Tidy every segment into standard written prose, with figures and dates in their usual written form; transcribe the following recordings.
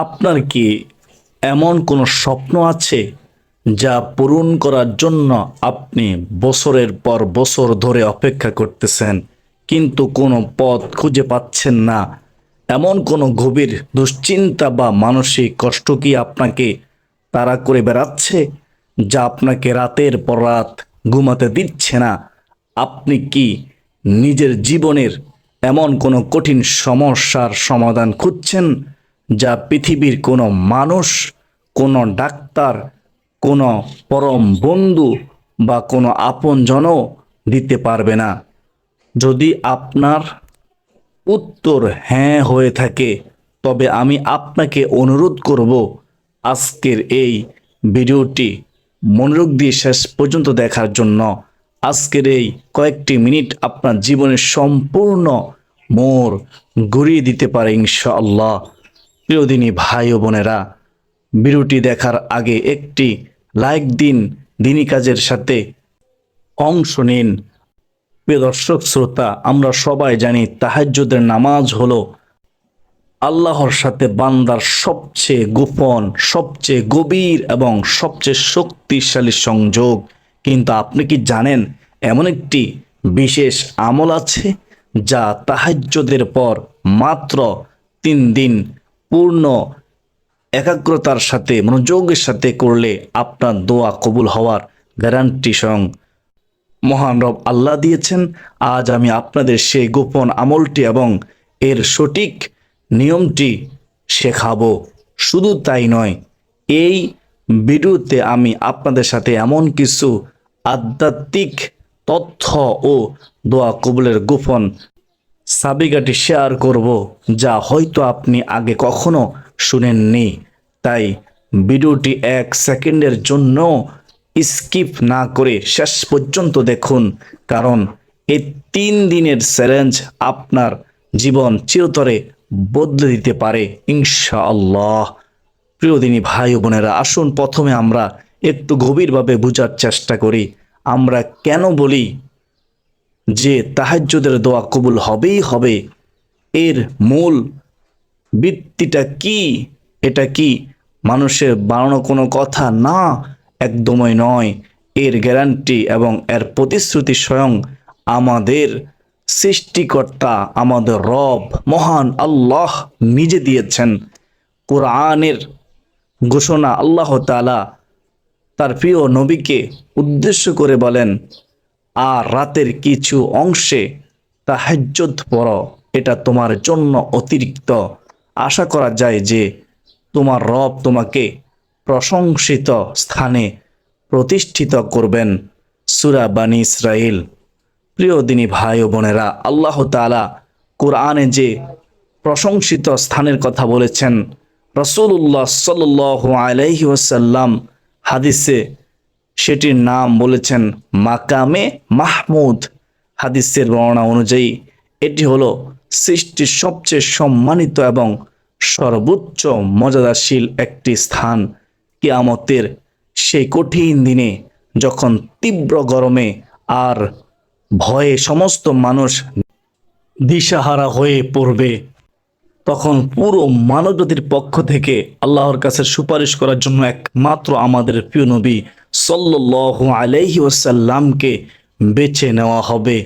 আপনার কি এমন কোনো স্বপ্ন আছে যা পূরণ করার জন্য আপনি বছরের পর বছর ধরে অপেক্ষা করতেছেন, কিন্তু কোনো পথ খুঁজে পাচ্ছেন না? এমন কোনো গভীর দুশ্চিন্তা বা মানসিক কষ্ট কি আপনাকে তাড়া করে বেড়াচ্ছে, যা আপনাকে রাতের পর রাত ঘুমাতে দিচ্ছে না? আপনি কি নিজের জীবনের এমন কোনো কঠিন সমস্যার সমাধান খুঁজছেন যা পৃথিবীর কোনো মানুষ, কোনো ডাক্তার, কোনো পরম বন্ধু বা কোনো আপনজনও দিতে পারবে না? যদি আপনার উত্তর হ্যাঁ হয়ে থাকে, তবে আমি আপনাকে অনুরোধ করব আজকের এই ভিডিওটি মনোযোগ দিয়ে শেষ পর্যন্ত দেখার জন্য। আজকের এই কয়েকটি মিনিট আপনার জীবনের সম্পূর্ণ মোড় ঘুরিয়ে দিতে পারে ইনশাআল্লাহ। প্রিয় দিনী ভাই ও বোনেরা, ভিডিওটি দেখার আগে একটি লাইক দিন, দিনী কাজের সাথে অংশ নিন। প্রিয় দর্শক শ্রোতা, আমরা সবাই জানি তাহাজ্জুদের নামাজ হলো আল্লাহর সাথে বান্দার সবচেয়ে গোপন, সবচেয়ে গভীর এবং সবচেয়ে শক্তিশালী সংযোগ। কিন্তু আপনি কি জানেন এমন একটি বিশেষ আমল আছে যা তাহাজ্জুদের পর মাত্র 3 দিন পূর্ণ একাগ্রতার সাথে, মনোযোগের সাথে করলে আপনার দোয়া কবুল হওয়ার গ্যারান্টি স্বয়ং মহান রব আল্লাহ দিয়েছেন। আজ আমি আপনাদের সেই গোপন আমলটি এবং এর সঠিক নিয়মটি শেখাবো। শুধু তাই নয়, এই ভিডিওতে আমি আপনাদের সাথে এমন কিছু আধ্যাত্মিক তথ্য ও দোয়া কবুলের গোপন চাবিকাঠি শেয়ার করব, যা হয়তো আপনি আগে কখনো শুনেননি। তাই ভিডিওটি 1 সেকেন্ডের জন্য স্কিপ না করে শেষ পর্যন্ত দেখুন, কারণ এই 3 দিনের চ্যালেঞ্জ আপনার জীবন চিরতরে বদলে দিতে পারে ইনশাআল্লাহ। প্রিয় দিনী ভাই ও বোনেরা, আসুন প্রথমে আমরা একটু গভীরভাবে বোঝার চেষ্টা করি আমরা কেন বলি যে তাহাজ্জুদের দোয়া কবুল হবেই হবে। এর মূল ভিত্তিটা কি? এটা কি মানুষের বানানো কোনো কথা? না, একদমই নয়। এর গ্যারান্টি এবং এর প্রতিশ্রুতি স্বয়ং আমাদের সৃষ্টিকর্তা, আমাদের রব মহান আল্লাহ নিজে দিয়েছেন। কোরআনের ঘোষণা আল্লাহ তাআলা তার প্রিয় নবীকে উদ্দেশ্য করে বলেন, আর রাতের কিছু অংশে তাহাজ্জুদ পড়ো, এটা তোমার জন্য অতিরিক্ত। আশা করা যায় যে তোমার রব তোমাকে প্রশংসিত স্থানে প্রতিষ্ঠিত করবেন। সূরা বানী ইসরাইল। প্রিয় দিনী ভাই ও বোনেরা, আল্লাহ তাআলা কোরআনে যে প্রশংসিত স্থানের কথা বলেছেন, রাসূলুল্লাহ সাল্লাল্লাহু আলাইহি ওয়াসাল্লাম হাদিসে সেটির নাম বলেছেন মাকামে মাহমুদ। হাদিসের বর্ণনা অনুযায়ী এটি হলো সৃষ্টির সবচেয়ে সম্মানিত এবং সর্বোচ্চ মর্যাদাশীল একটি স্থান। কিয়ামতের সেই কঠিন দিনে, যখন তীব্র গরমে আর ভয়ে সমস্ত মানুষ দিশাহারা হয়ে পড়বে, তখন পুরো মানবজাতির পক্ষ থেকে আল্লাহর কাছে সুপারিশ করার জন্য একমাত্র আমাদের প্রিয় নবী সাল্লাল্লাহু আলাইহি ওয়াসাল্লামকে বেছে নেওয়া হবে।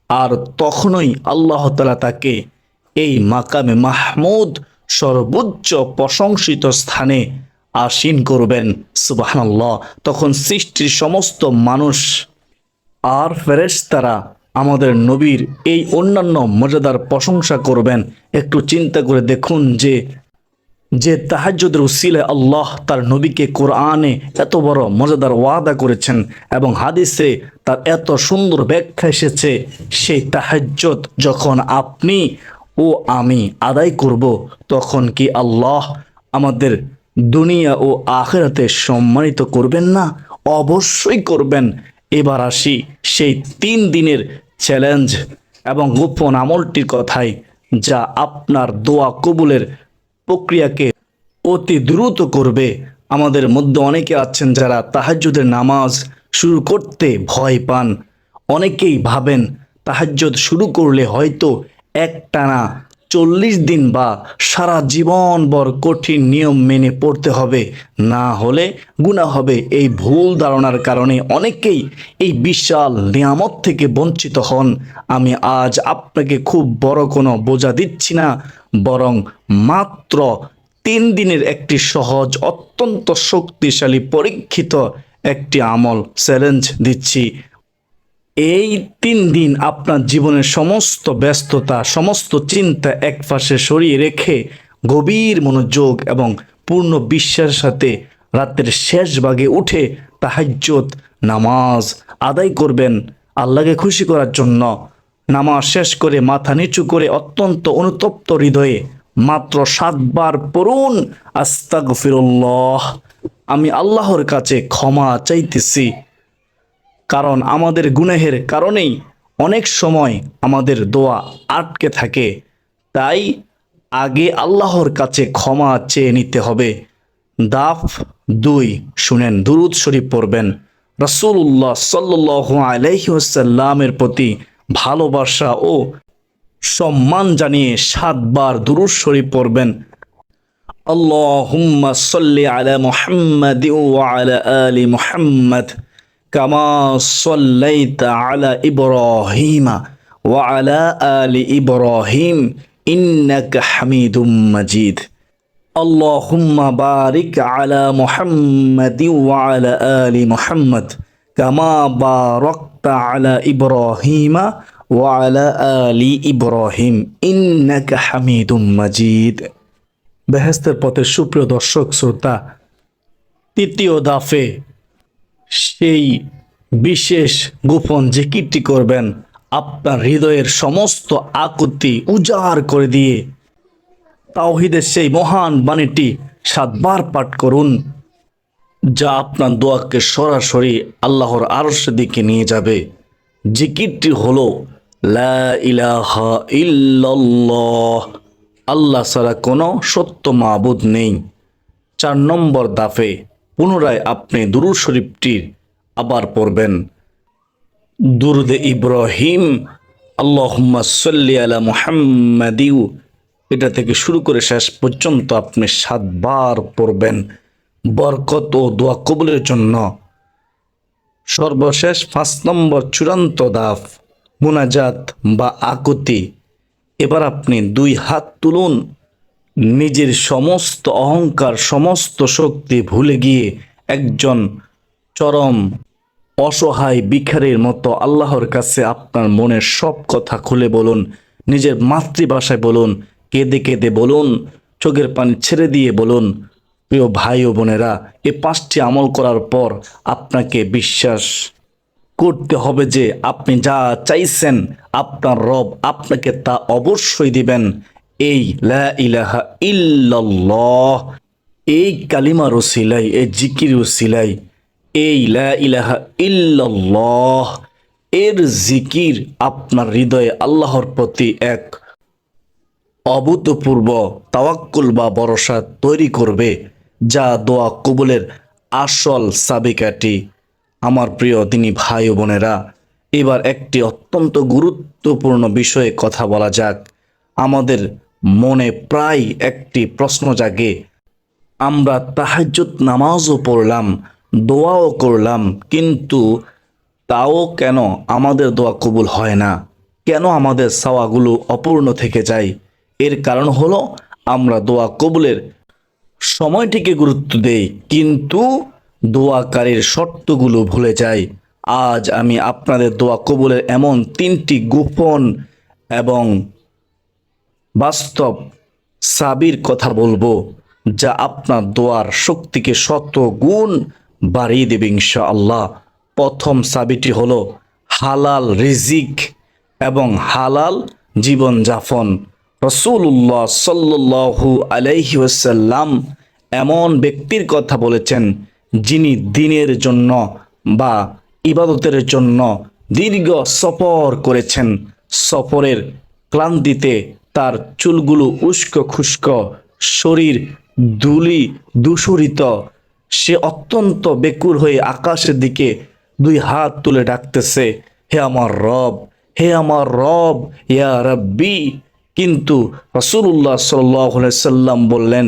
আর তখনই আল্লাহ তাআলা তাকে এই মাকামে মাহমুদ, সর্বোচ্চ প্রশংসিত স্থানে আসীন করবেন। সুবহানাল্লাহ। তখন সৃষ্টির সমস্ত মানুষ আর ফেরেশতারা আমাদের নবীর এই অন্যান্য মর্যাদার প্রশংসা করবেন। একটু চিন্তা করে দেখুন যে যে তাহাজ্জুদের উসিলায় আল্লাহ তার নবীকে কোরআনে এত বড় মর্যাদার ওয়াদা করেছেন এবং হাদিসে তার এত সুন্দর ব্যাখ্যা এসেছে। সেই তাহাজ্জুদ যখন আপনি ও আমি আদায় করব, তখন কি আল্লাহ আমাদের দুনিয়া ও আখিরাতে সম্মানিত করবেন না? অবশ্যই করবেন। এবার আসি সেই 3 দিনের চ্যালেঞ্জ এবং গোপন আমলটির কথায়, যা আপনার দোয়া কবুলের প্রক্রিয়াকে অতি দ্রুত করবে। আমাদের মধ্যে অনেকে আছেন যারা তাহাজ্জুদের নামাজ শুরু করতে ভয় পান। অনেকেই ভাবেন তাহাজ্জুদ শুরু করলে হয়তো একটানা 40 দিন বা সারা জীবনভর কঠিন নিয়ম মেনে পড়তে হবে, না হলে গুনাহ হবে। এই ভুল ধারণার কারণে অনেকেই এই বিশাল নিয়ামত থেকে বঞ্চিত হন। আমি আজ আপনাকে খুব বড় কোনো বোঝা দিচ্ছি না, বরং মাত্র 3 দিনের একটি সহজ, অত্যন্ত শক্তিশালী, পরীক্ষিত একটি আমল চ্যালেঞ্জ দিচ্ছি। এই 3 দিন আপনার জীবনের সমস্ত ব্যস্ততা, সমস্ত চিন্তা একপাশে সরিয়ে রেখে গভীর মনোযোগ এবং পূর্ণ বিশ্বাসের সাথে রাতের শেষ ভাগে উঠে তাহাজ্জুদ নামাজ আদায় করবেন আল্লাহকে খুশি করার জন্য। নামাজ শেষ করে মাথা নিচু করে অত্যন্ত অনুতপ্ত হৃদয়ে মাত্র 7 বার পড়ুন, আস্তাগফিরুল্লাহ, আমি আল্লাহর কাছে ক্ষমা চাইতেছি। কারণ আমাদের গুনাহের কারণেই অনেক সময় আমাদের দোয়া আটকে থাকে। তাই আগে আল্লাহর কাছে ক্ষমা চেয়ে নিতে হবে। ধাপ 2, শুনেন, দুরূদ শরীফ পড়বেন। রাসূলুল্লাহ সাল্লাল্লাহু আলাইহি ওয়াসাল্লামের প্রতি ভালোবাসা ও সম্মান জানিয়ে 7 বার দুরূদ শরীফ পড়বেন। আল্লাহুম্মা সাল্লি আলা মুহাম্মাদিন ওয়া আলা আলি মুহাম্মাদ কামা সাল্লাইতা আলা ইব্রাহিমা ওয়া আলা আলি ইব্রাহিম ইন্নাকা হামিদুম মাজিদ। আল্লাহুম্মা বারিক আলা মুহাম্মাদিন ওয়া আলা আলি মুহাম্মাদ কামা বারাকতা আলা ইব্রাহিমা ওয়া আলা আলি ইব্রাহিম ইন্নাকা হামিদুম মাজিদ। বেহেশতের পথের সুপ্রিয় দর্শক শ্রোতা, 3য় ধাপে সেই বিশেষ গোপন জিকিরটি করবেন। আপনার হৃদয়ের সমস্ত আকুতি উজাড় করে দিয়ে তাওহীদের সেই মহান বাণীটি 7 বার পাঠ করুন, যা আপনার দোয়াকে সরাসরি আল্লাহর আরশের দিকে নিয়ে যাবে। জিকিরটি হলো লা ইলাহা ইল্লাল্লাহ, আল্লাহ ছাড়া কোনো সত্য মাবুদ নেই। 4 নম্বর ধাপে পুনরায় আপনি দুরূদ শরীফটি আবার পড়বেন। দুরুদে ইব্রাহিম, আল্লাহুম্মা সাল্লি আলা মুহাম্মাদিন, এটা থেকে শুরু করে শেষ পর্যন্ত আপনি 7 বার পড়বেন বরকত ও দোয়া কবুলের জন্য। সর্বশেষ 5 নম্বর চূড়ান্ত ধাপ মুনাজাত বা আকুতি। এবার আপনি 2 হাত তুলুন, নিজের সমস্ত অহংকার, সমস্ত শক্তি ভুলে গিয়ে একজন চরম অসহায় ভিখারির মতো আল্লাহর কাছে আপনার মনের সব কথা খুলে বলুন। নিজের মাতৃভাষায় বলুন, কেঁদে কেঁদে বলুন, চোখের পানি ছেড়ে দিয়ে বলুন। প্রিয় ভাই ও বোনেরা, এই 5টি আমল করার পর আপনাকে বিশ্বাস করতে হবে যে আপনি যা চাইছেন আপনার রব আপনাকে তা অবশ্যই দিবেন। এই লা ইলাহা ইল্লাল্লাহ, এই কালিমার ওসিলাই, এই জিকির ওসিলাই, এই লা ইলাহা ইল্লাল্লাহ এর জিকির আপনার হৃদয়ে আল্লাহর প্রতি এক অভূতপূর্ব তাওয়াক্কুল বা ভরসা তৈরি করবে, যা দোয়া কবুলের আসল চাবিকাঠি। আমার প্রিয় দিনী ভাই ও বোনেরা, এবার একটি অত্যন্ত গুরুত্বপূর্ণ বিষয়ে কথা বলা যাক। আমাদের মনে প্রায় একটি প্রশ্ন জাগে, আমরা তাহাজ্জুদ নামাজও পড়লাম, দোয়াও করলাম, কিন্তু তাও কেন আমাদের দোয়া কবুল হয় না? কেন আমাদের চাওয়াগুলো অপূর্ণ থেকে যায়? এর কারণ হলো আমরা দোয়া কবুলের সময়টিকে গুরুত্ব দেই, কিন্তু দোয়াকারীর শর্তগুলো ভুলে যাই। আজ আমি আপনাদের দোয়া কবুলের এমন 3টি গোপন এবং বাস্তব চাবির কথা বলবো, যা আপনার দোয়ার শক্তিকে 100 গুণ বাড়িয়ে দেবে ইনশাআল্লাহ। প্রথম চাবিটি হলো হালাল রিজিক এবং হালাল জীবনযাপন। রাসূলুল্লাহ সাল্লাল্লাহু আলাইহি ওয়াসাল্লাম এমন ব্যক্তির কথা বলেছেন, যিনি দিনের জন্য বা ইবাদতের জন্য দীর্ঘ সফর করেছেন। সফরের ক্লান্তিতে তার চুলগুলো উস্কো খুস্কো, শরীর ধূলি দূষরিত। সে অত্যন্ত বেকুল হয়ে আকাশের দিকে 2 হাত তুলে ডাকতেছে, হে আমার রব, হে আমার রব, ইয়া রাব্বি, কিন্তু রাসূলুল্লাহ সাল্লাল্লাহু আলাইহি সাল্লাম বললেন,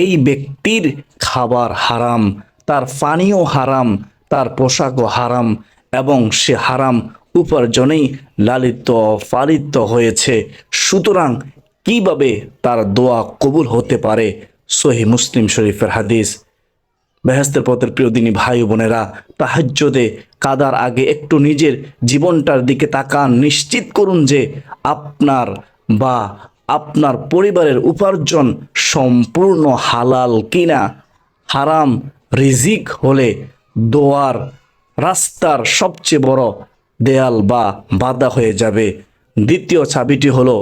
এই ব্যক্তির খাবার হারাম, তার পানীয় হারাম, তার পোশাকও হারাম, এবং সে হারাম উপার্জনেই লালিত পালিত হয়েছে। সুতরাং কিভাবে তার দোয়া কবুল হতে পারে? সহিহ মুসলিম শরীফের হাদিস। বেহেশতের পথের প্রিয় দিনী ভাই বোনেরা, তাহাজ্জুদে কাদার আগে একটু নিজের জীবনটার দিকে তাকান। নিশ্চিত করুন যে আপনার বা আপনার পরিবারের উপার্জন সম্পূর্ণ হালাল কিনা। হারাম রিজিক হলে দোয়ার রাস্তার সবচেয়ে বড় দেয়াল বা বাধা হয়ে যাবে। দ্বিতীয় চাবিটি হলো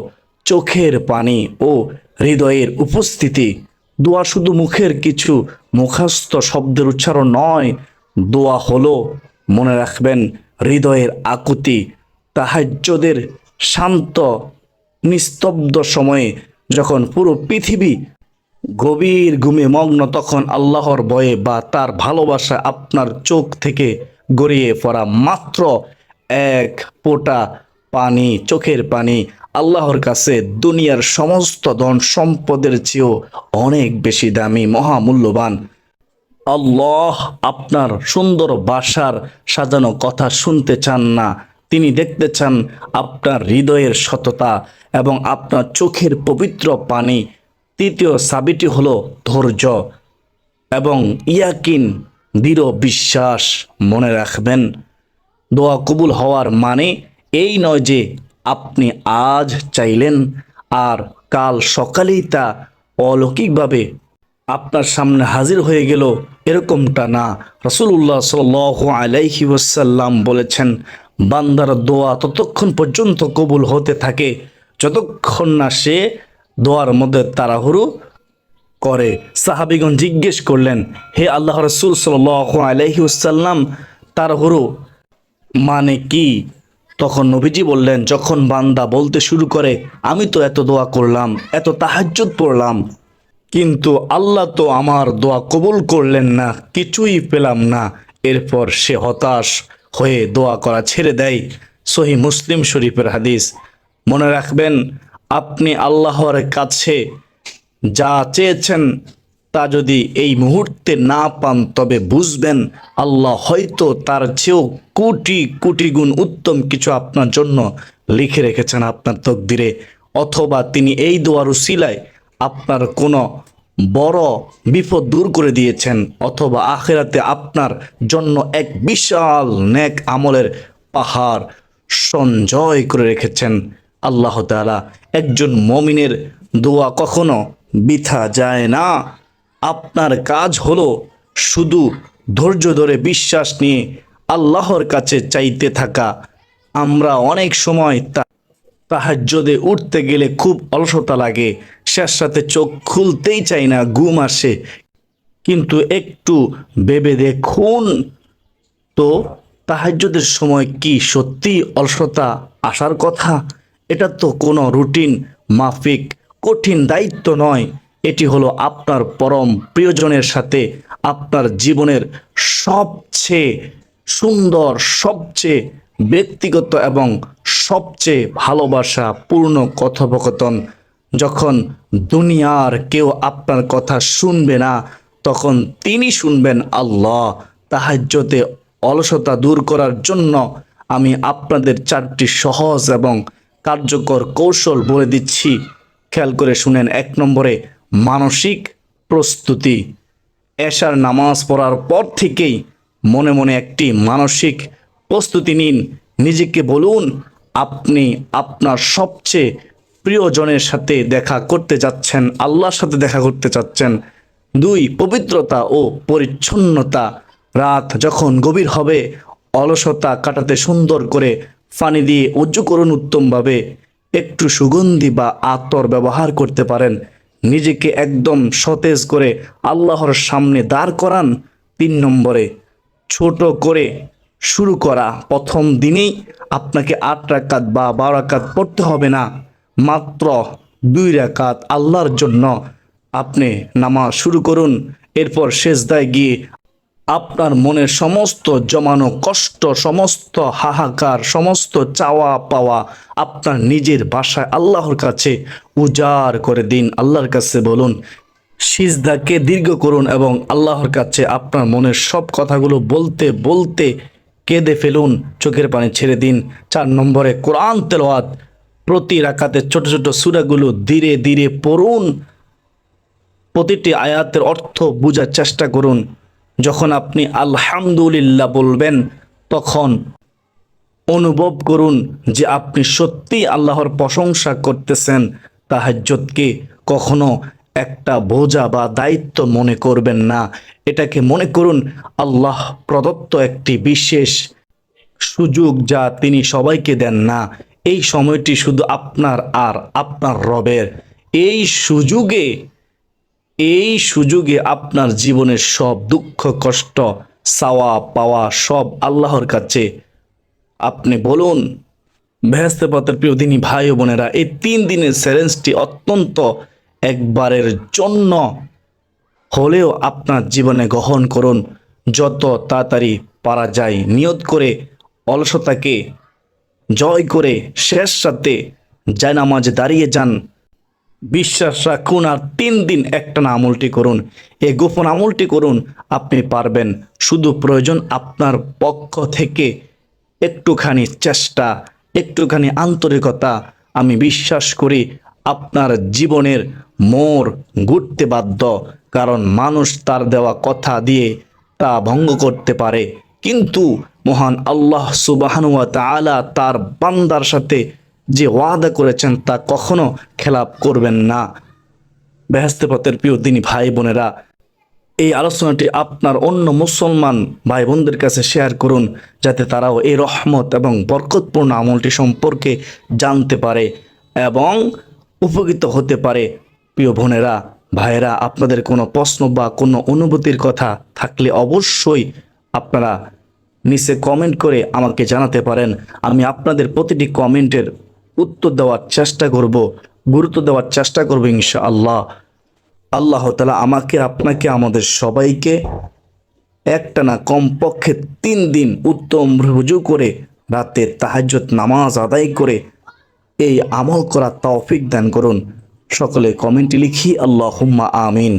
চোখের পানি ও হৃদয়ের উপস্থিতি। দোয়া শুধু মুখের কিছু মুখস্থ শব্দের উচ্চারণ নয়, দোয়া হলো, মনে রাখবেন, হৃদয়ের আকুতি। তাহাজ্জুদের শান্ত নিস্তব্ধ সময়ে যখন পুরো পৃথিবী গভীর ঘুমে মগ্ন, তখন আল্লাহর ভয়ে বা তার ভালোবাসা আপনার চোখ থেকে গড়িয়ে পড়া মাত্র এক ফোঁটা পানি, চোখের পানি আল্লাহর কাছে দুনিয়ার সমস্ত ধন সম্পদের চেয়েও অনেক বেশি দামি, মহামূল্যবান। আল্লাহ আপনার সুন্দর বাসার সাজানো কথা শুনতে চান না, তিনি দেখতে চান আপনার হৃদয়ের সততা এবং আপনার চোখের পবিত্র পানি। তৃতীয় চাবিটি হলো ধৈর্য এবং ইয়াকিন, দৃঢ় বিশ্বাস। মনে রাখবেন, দোয়া কবুল হওয়ার মানে এই নয় যে আপনি আজ চাইলেন আর কাল সকালেই তা অলৌকিকভাবে আপনার সামনে হাজির হয়ে গেল, এরকমটা না। রাসূলুল্লাহ সাল্লাল্লাহু আলাইহি ওয়াসাল্লাম বলেছেন, বান্দার দোয়া ততক্ষণ পর্যন্ত কবুল হতে থাকে যতক্ষণ না সে দোয়ার মধ্যে তাড়াহুড়ো করে। সাহাবীগণ জিজ্ঞেস করলেন, হে আল্লাহ রাসূল সাল্লাল্লাহু আলাইহি ওয়াসাল্লাম, তাড়াহুড়ো মানে কি? তখন নবীজি বললেন, যখন বান্দা বলতে শুরু করে, আমি তো এত দোয়া করলাম, এত তাহাজ্জুদ পড়লাম, কিন্তু আল্লাহ তো আমার দোয়া কবুল করলেন না, কিছুই পেলাম না। এরপর সে হতাশ হয়ে দোয়া করা ছেড়ে দেয়। সহিহ মুসলিম শরীফের হাদিস। মনে রাখবেন, আপনি আল্লাহর কাছে যা চেয়েছেন তা যদি এই মুহূর্তে না পান, তবে বুঝবেন আল্লাহ হয়তো তার চেয়েও কোটি কোটি গুণ উত্তম কিছু আপনার জন্য লিখে রেখেছেন আপনার তকদিরে। অথবা তিনি এই দোয়ার উসিলায় আপনার কোনো বড় বিপদ দূর করে দিয়েছেন, অথবা আখিরাতে আপনার জন্য এক বিশাল নেক আমলের পাহাড় সঞ্চয় করে রেখেছেন। আল্লাহ তাআলা একজন মমিনের দোয়া কখনো বৃথা যায় না। আপনার কাজ হলো শুধু ধৈর্য ধরে বিশ্বাস নিয়ে আল্লাহর কাছে চাইতে থাকা। আমরা অনেক সময় তাহাজ্জুদে উঠতে গেলে খুব অলসতা লাগে, শেষ রাতে চোখ খুলতেই চাই না, ঘুম আসে। কিন্তু একটু ভেবে দেখুন তো, তাহাজ্জুদের সময় কি সত্যি অলসতা আসার কথা? এটা তো কোনো রুটিন মাফিক কঠিন দায়িত্ব নয়। এটি হলো আপনার পরম প্রিয়জনের সাথে আপনার জীবনের সবচেয়ে সুন্দর, সবচেয়ে ব্যক্তিগত এবং সবচেয়ে ভালোবাসা পূর্ণ কথোপকথন। যখন দুনিয়ার কেউ আপনার কথা শুনবে না, তখন তিনি শুনবেন আল্লাহ। তাহাজ্জুদে অলসতা দূর করার জন্য আমি আপনাদের 4টি সহজ এবং কার্যকর কৌশল বলে দিচ্ছি, খেয়াল করে শুনেন। 1 নম্বরে, মানসিক প্রস্তুতি। এশার নামাজ পড়ার পর থেকেই মনে মনে একটি মানসিক প্রস্তুতি নিন। নিজেকে বলুন, আপনি আপনার সবচেয়ে প্রিয়জনের সাথে দেখা করতে যাচ্ছেন, আল্লাহর সাথে দেখা করতে চাচ্ছেন। 2, পবিত্রতা ও পরিচ্ছন্নতা। রাত যখন গভীর হবে, অলসতা কাটাতে সুন্দর করে পানি দিয়ে উযু করুন উত্তমভাবে। একটু সুগন্ধি বা আতর ব্যবহার করতে পারেন। নিজেকে একদম সতেজ করে আল্লাহর সামনে দাঁড় করান। 3 নম্বরে, ছোট করে শুরু করা। প্রথম দিনেই আপনাকে 8 রাকাত বা 12 রাকাত পড়তে হবে না, মাত্র 2 রাকাত আল্লাহর জন্য আপনি নামাজ শুরু করুন। এরপর সেজদায় গিয়ে আপনার মনের সমস্ত জমানো কষ্ট, সমস্ত হাহাকার, সমস্ত চাওয়া পাওয়া আপনার নিজের ভাষায় আল্লাহর কাছে উজাড় করে দিন। আল্লাহর কাছে বলুন, সিজদাকে দীর্ঘ করুন এবং আল্লাহর কাছে আপনার মনের সব কথাগুলো বলতে বলতে কেঁদে ফেলুন, চোখের পানি ছেড়ে দিন। 4 নম্বরে কোরআন তেলাওয়াত, প্রতি রাকাতে ছোট ছোট সূরাগুলো ধীরে ধীরে পড়ুন, প্রতিটি আয়াতের অর্থ বোঝার চেষ্টা করুন। যখন আপনি আলহামদুলিল্লাহ বলবেন তখন অনুভব করুন যে আপনি সত্যি আল্লাহর প্রশংসা করতেছেন। তাহাজ্জুদকে কখনো একটা বোঝা বা দায়িত্ব মনে করবেন না, এটাকে মনে করুন আল্লাহ প্রদত্ত একটি বিশেষ সুযোগ যা তিনি সবাইকে দেন না। এই সময়টি শুধু আপনার আর আপনার রবের। এই সুযোগে এই সুযোগে আপনার জীবনের সব দুঃখ কষ্ট চাওয়া পাওয়া সব আল্লাহর কাছে আপনি বলুন। বেহেশতে পথের প্রিয় দিনী ভাই ও বোনেরা, এই 3 দিনের চ্যালেঞ্জটি অত্যন্ত একবারের জন্য হলেও আপনার জীবনে গ্রহণ করুন। যত তাড়াতাড়ি পারা যায় নিয়ত করে অলসতাকে জয় করে শেষ রাতে জায়নামাজে দাঁড়িয়ে যান। বিশ্বাস রাখুন আর 3 দিন একটানা আমলটি করুন। এই গোপন আমলটি করুন, আপনি পারবেন। শুধু প্রয়োজন আপনার পক্ষ থেকে একটুখানি চেষ্টা, একটুখানি আন্তরিকতা। আমি বিশ্বাস করি আপনার জীবনের মোড় ঘুরতে বাধ্য, কারণ মানুষ তার দেওয়া কথা দিয়ে তা ভঙ্গ করতে পারে, কিন্তু মহান আল্লাহ সুবহানাহু ওয়া তাআলা তার বান্দার সাথে যে ওয়াদা করেছেন তা কখনো খেলাপ করবেন না। বেহেশতে পথের প্রিয় দিনী ভাই বোনেরা, এই আলোচনাটি আপনার অন্য মুসলমান ভাই বোনদের কাছে শেয়ার করুন, যাতে তারাও এই রহমত এবং বরকতপূর্ণ আমলটি সম্পর্কে জানতে পারে এবং উপকৃত হতে পারে। প্রিয় বোনেরা ভাইয়েরা, আপনাদের কোনো প্রশ্ন বা কোনো অনুভূতির কথা থাকলে অবশ্যই আপনারা নিচে কমেন্ট করে আমাকে জানাতে পারেন। আমি আপনাদের প্রতিটি কমেন্টের উত্তর দেওয়ার চেষ্টা করব, গুরুত্ব দেওয়ার চেষ্টা করব ইনশাআল্লাহ। আল্লাহ তাআলা আমাকে, আপনাকে, আমাদের সবাইকে একটানা কমপক্ষে 3 দিন উত্তম রুজু করে রাতে তাহাজ্জুদ নামাজ আদায় করে এই আমল করার তৌফিক দান করুন। সকলে কমেন্টে লিখি আল্লাহুম্মা আমিন।